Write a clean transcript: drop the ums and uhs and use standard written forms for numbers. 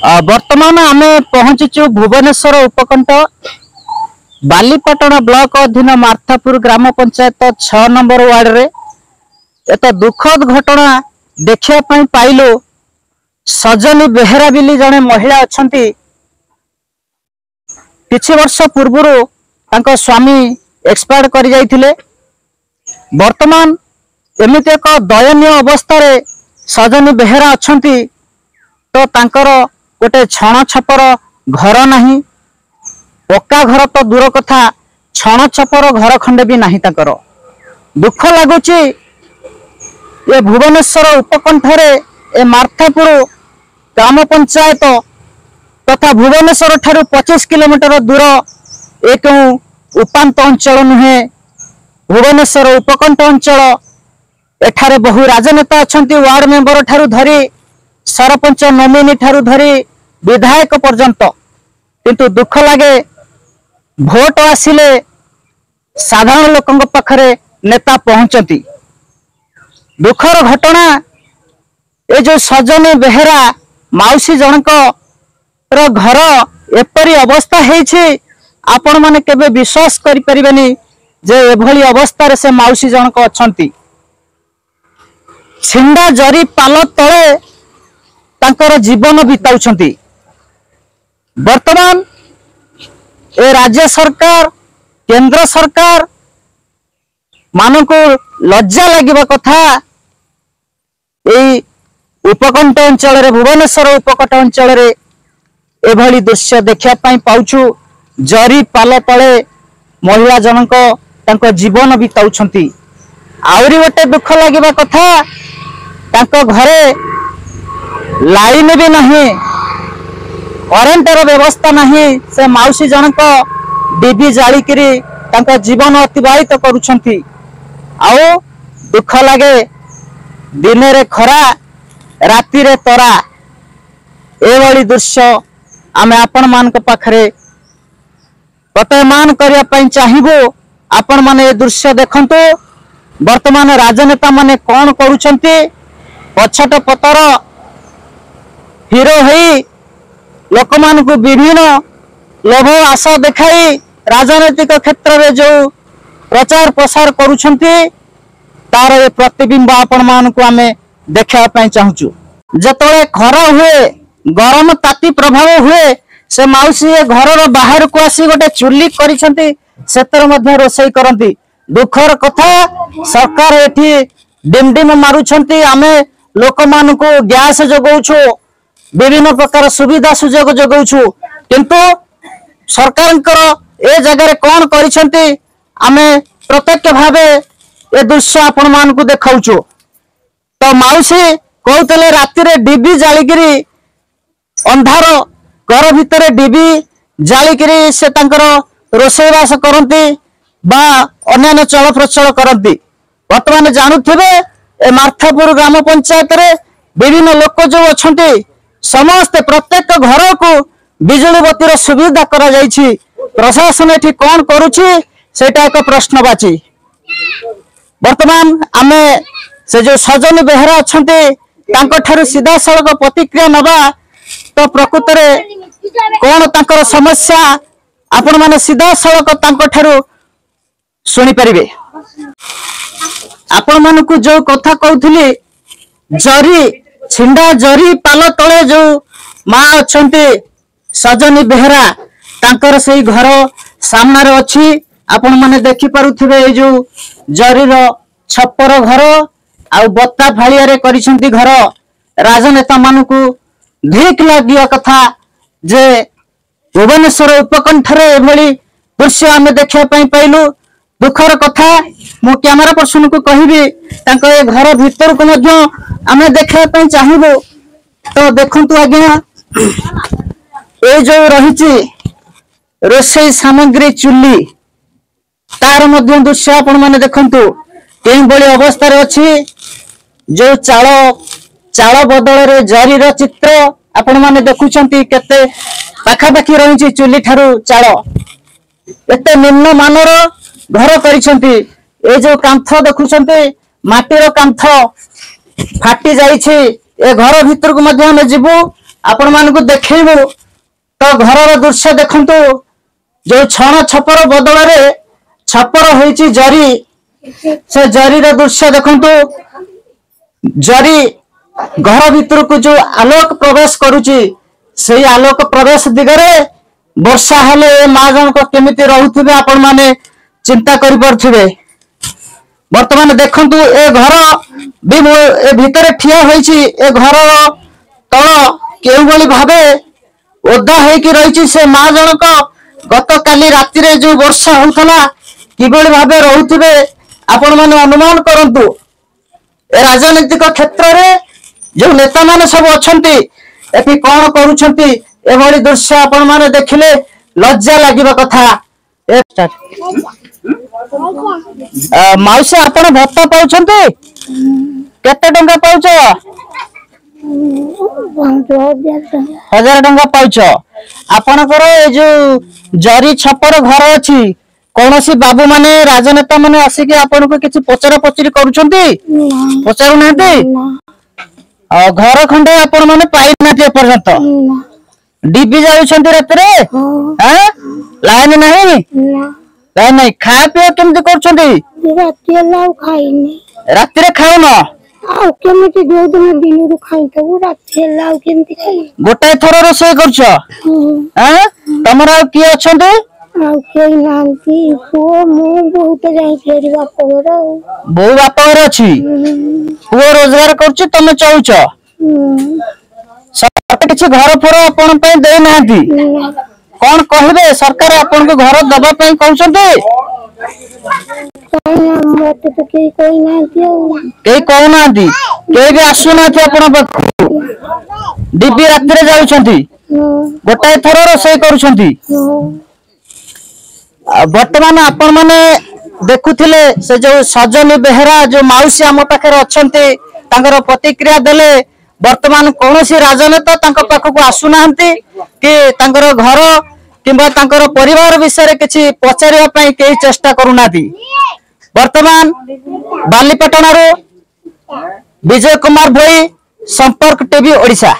वर्तमान आम पहुंचीचु भुवनेश्वर उपकंठ बालीपाटना ब्लॉक अधीन मार्थापुर ग्राम पंचायत 6 नंबर वार्ड रे एक दुखद घटना देखा पाइलु। सजनी बेहेरा बिली जड़े महिला अच्छी किछि वर्ष पूर्व तांको स्वामी एक्सपायर कर जाइथिले। वर्तमान एमिति एक दयनीय अवस्था रे सजनी बेहेरा अच्छी तो तांकर गोटे छण छपर घर नहीं, पक्का घर तो दूर कथा छण छपर घर खंडे भी नहीं। तांकर दुख लगुच ये भुवनेश्वर उपकंठरे ए मार्थापुर ग्राम पंचायत तथा भुवनेश्वर ठारू 25 किलोमीटर दूर एक उपांत अंचल नुहे भुवनेश्वर उपकंठ अंचल। एठारे बहु राजनेता अच्छा वार्ड मेंबर ठारू धरी सरपंच नोमिनी ठारू धरी विधायक पर्यंत, किंतु दुख लगे भोट आसिले साधारण लोकंग पाखरे नेता पहुंचती। दुखर घटना ए जो सजनी बेहेरा माउसी जनक रो घर एपरी अवस्था हेछि आपण माने केबे विश्वास करि परिबेनी जे एभली अवस्था रे से माउसी जनक अछंती। छिंडा जरी पाल तळे तांकर जीवन बिताउछंती। वर्तमान ए राज्य सरकार केंद्र सरकार मानकु लज्जा लागिबा कथा। एई उपकंठ अंचल रे भुवनेश्वर उपकंठ अंचल रे एभली दृश्य देखा पाउछु। जरी पाल तळे महिला जनक तांको जीवन बिताउछंती। आउरी गोटे दुख लागिबा कथा तांको घरे लाइन भी नहीं, करेंटर व्यवस्था नहीं। से माउसी जनक डिबी जालिकिरी तांको जीवन अतिबाहित करुछंती। आउ दुख लगे दिन रे खरा राति रे तरा एवली दृश्य आमे आपण मान के पाखरे प्रत्यमान करिया पई चाहिबो। आपण माने ए दृश्य देखंतु। वर्तमान राजनेता माने कोन करुछंती, पछट पतर हिरो हई लोक मान को विभिन्न लोभ आशा देखाई राजनैतिक क्षेत्र में जो प्रचार प्रसार करुछंती तार ए प्रतिबिंब आपण मान को आमे देखा पई चाहूचु। जतळे खरा हुए गरम ताती प्रभाव हुए से माउसी ए घर बाहर को आसी गोटे चुल्ली करिसंती, सेतर मध्य रोसई करंती। दुखर कथा सरकार एठी डिमडिम मारुछंती। आमे लोक मान को गैस जगौछु, विभिन्न प्रकार सुविधा सुजोग जगौछु, किंतु सरकार ए जगह कौन करिसंती आमे प्रत्यक्ष भावे ए दृश्य आपण मान को देखाउछु। तो माउसी कहतले राति रे डिबी जालिगिरी अंधार घर भितर डिबी जालिगिरी से तांकर रोषेईवास करती बा अन्य चल प्रचल करती। वर्तमान जानुथिबे ए मार्थापुर ग्राम पंचायत रे विभिन्न लोक जो अछंती समस्त प्रत्येक घर को बिजुली बत्तीर सुविधा करा जायछि। प्रशासन एठी कौन करुछि सेटा एक प्रश्नवाची। वर्तमान आमे से जो सजनी बेहेरा अछंती तांको ठारू सीधा सड़क प्रतिक्रिया नबा तो प्रकृत रे कौन तांकर समस्या आपण माने सीधा सड़क तांको ठारू सुनी परिबे। आपण मानकु जो कथा कहउथली जरी छिंडा जरी पाल तळे जो माँ अछंती सजनी बेहेरा तांकर सेई घर सामना रे अछि। आपण माने देखि पारुथिबे ए जो जरीर छप्पर घर आ बत्ता फालिया रे करिसंती घर। राजनेता मानकु धिक लागिया कथा जे भुवनेश्वर उपकंठ रे एभली दृश्य आमे देखिया पई पाइलु। दुखर कथा मो कैमरा पर्सन को कहिबी तांको ए घर भीतर को मध्य आमे देखिया पई चाहिबो। तो देखंतु आज्ञा ए जो रहिछि रोषेई सामग्री चुल्ली तार मध्य दृश्य आपण माने देखंतु केई बळी अवस्था रे अछि। जो चाଳ बदल रे जरीर चित्र आपण माने देखुछंती केते पाखा पाखी रहिछि चुल्ली ठारू चाळ एते निम्न मानर घर करिसंती। ए जो कांथ देखुछंती माटीर कांथ फाटी जाइछि। ए घर भीतर को मध्य हम जीवु आपण मानकु देखैबो तो घरर दृश्य देखंतु जो छण छपर बदल रे छपर होईची जरी से जरी रे दृश्य देखंतु जरी घर भीतर को जो आलोक प्रवेश करूची से आलोक प्रवेश दिगरे वर्षा हेले माँ जन को केमिति रहउथिबे आपण माने चिंता करि परथिबे। वर्तमान देखंतु ए घर भी ए भीतर ठिया होईची ए घर तळ केउ बली भाबे ओदा हेकी रहिची से माँ जन को गत काली राति रे जो वर्षा होथला किबली भाबे रहउथिबे आपण माने अनुमान करंतु। ए राजनीतिक क्षेत्र रे जो नेता माने सब अछंती एपि कोन करूछंती एभली दृश्य आपण माने देखिले लज्जा लागिबा कथा। माउसी आपण भत्ता पाउछंती केते टंका पाउछ 1000 टंका पाउछ। आपनकर ए जो जरी छपर घर अछि कौनसी बाबू माने राजनेता माने आसिके आपन को किछि पचरा पचरी करूछंती पचारु नाते घर खंडे आपण माने पाइ नाते पर्यंत डीबी जाउछंती रात रे हैं लाइन नहीं लाइन नहीं खा पियो केमति करछंती रात लाउ खाइनी रात रे खाउ न आ केमति दो दिन रु खाइ तो रात लाउ केमति खाइ गोटे थरो रोसई करछ हैं तमरा की अछंती केही नांती पुओ मु बहुत जाई फेरी बापर बो बापर अछि पुओ रोजगार करछि तमे चाउछ सरकार किछि घर फर आपन पे दे नांती कोन कहबे सरकार आपन को घर दबा पे कहउछते मते तो केही कोइ नांती केही भी आसु नांती आपन डीबी रात रे जाउछंती गोटाए थरो रोसई करूछंती। वर्तमान आपण माने देखुथिले से जो सजनी बेहरा जो माउसी आम पाखे अछंती तांकर प्रतिक्रिया देले वर्तमान कोनोसी राजनेता तांका पाखकु आसु नाहंती कि तांकर घर किंबा तांकर परिवार विषय किछि पचारिया पई केही चेष्टा करूनाती। वर्तमान बालीपटना रो विजय कुमार भोई संपर्क टीवी ओडिशा।